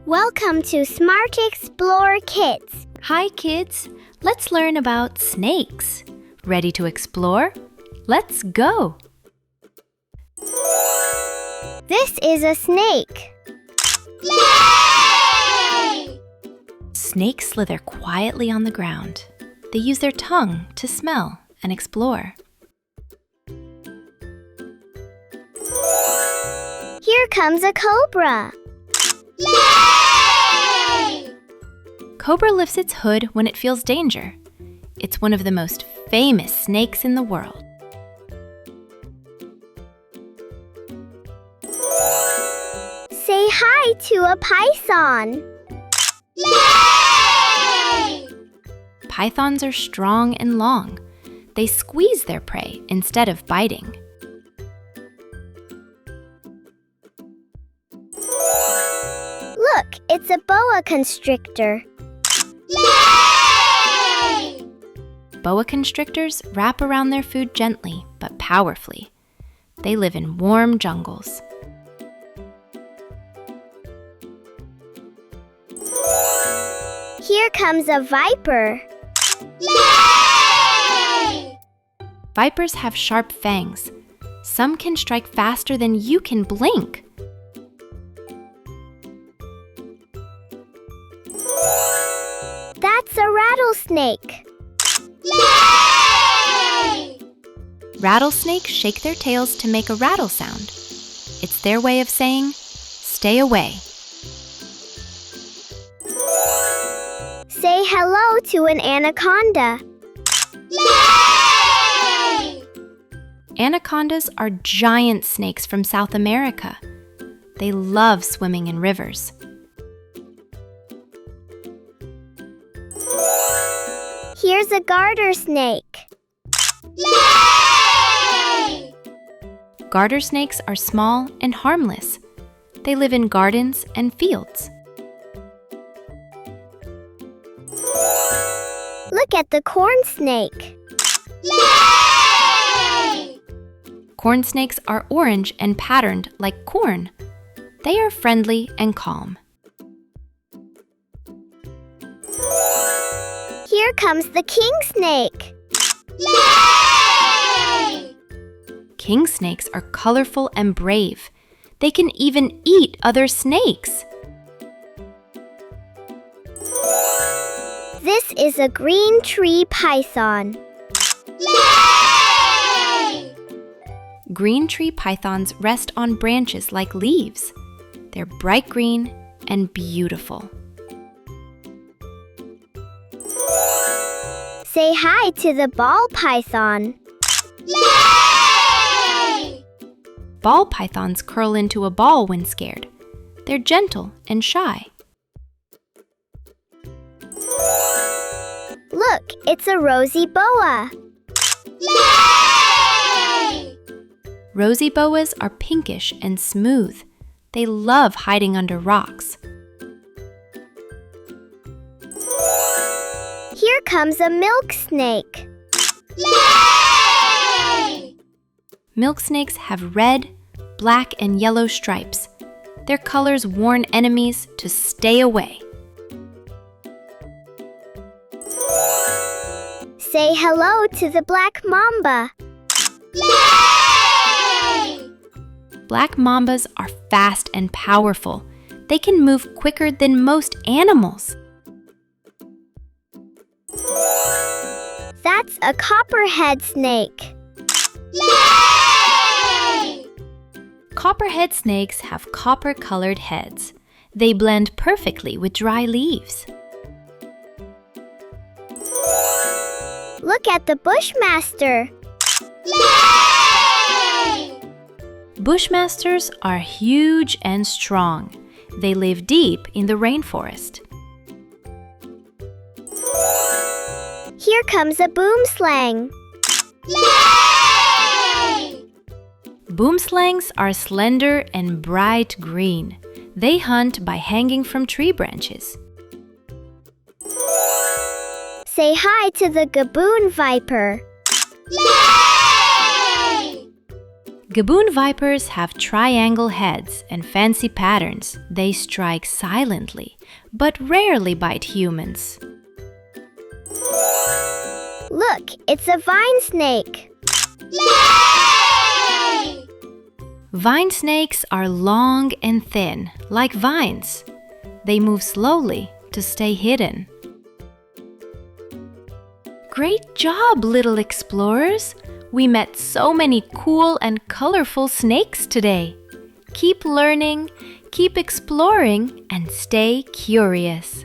Welcome to Smart Explore Kids. Hi kids, let's learn about snakes. Ready to explore? Let's go! This is a snake. Yay! Snakes slither quietly on the ground. They use their tongue to smell and explore. Here comes a cobra. Yay! Cobra lifts its hood when it feels danger. It's one of the most famous snakes in the world. Say hi to a python. Yay! Pythons are strong and long. They squeeze their prey instead of biting. Look, it's a boa constrictor. Yay! Boa constrictors wrap around their food gently but powerfully. They live in warm jungles. Here comes a viper. Yay! Vipers have sharp fangs. Some can strike faster than you can blink. That's a rattlesnake. Yay! Rattlesnakes shake their tails to make a rattle sound. It's their way of saying, stay away. Say hello to an anaconda. Yay! Anacondas are giant snakes from South America. They love swimming in rivers. Here's a garter snake. Yay! Garter snakes are small and harmless. They live in gardens and fields. Look at the corn snake. Yay! Corn snakes are orange and patterned like corn. They are friendly and calm. Here comes the king snake. Yay! King snakes are colorful and brave. They can even eat other snakes. This is a green tree python. Yay! Green tree pythons rest on branches like leaves. They're bright green and beautiful. Say hi to the ball python. Yay! Ball pythons curl into a ball when scared. They're gentle and shy. Look, it's a rosy boa. Yay! Rosy boas are pinkish and smooth. They love hiding under rocks. Here comes a milk snake. Yay! Milk snakes have red, black, and yellow stripes. Their colors warn enemies to stay away. Say hello to the black mamba. Yay! Black mambas are fast and powerful. They can move quicker than most animals. That's a copperhead snake. Yay! Copperhead snakes have copper-colored heads. They blend perfectly with dry leaves. Look at the bushmaster. Yay! Bushmasters are huge and strong. They live deep in the rainforest. Here comes a boomslang. Yay! Boomslangs are slender and bright green. They hunt by hanging from tree branches. Say hi to the gaboon viper. Yay! Gaboon vipers have triangle heads and fancy patterns. They strike silently, but rarely bite humans. Look, it's a vine snake. Yay! Vine snakes are long and thin, like vines. They move slowly to stay hidden. Great job, little explorers! We met so many cool and colorful snakes today. Keep learning, keep exploring, and stay curious.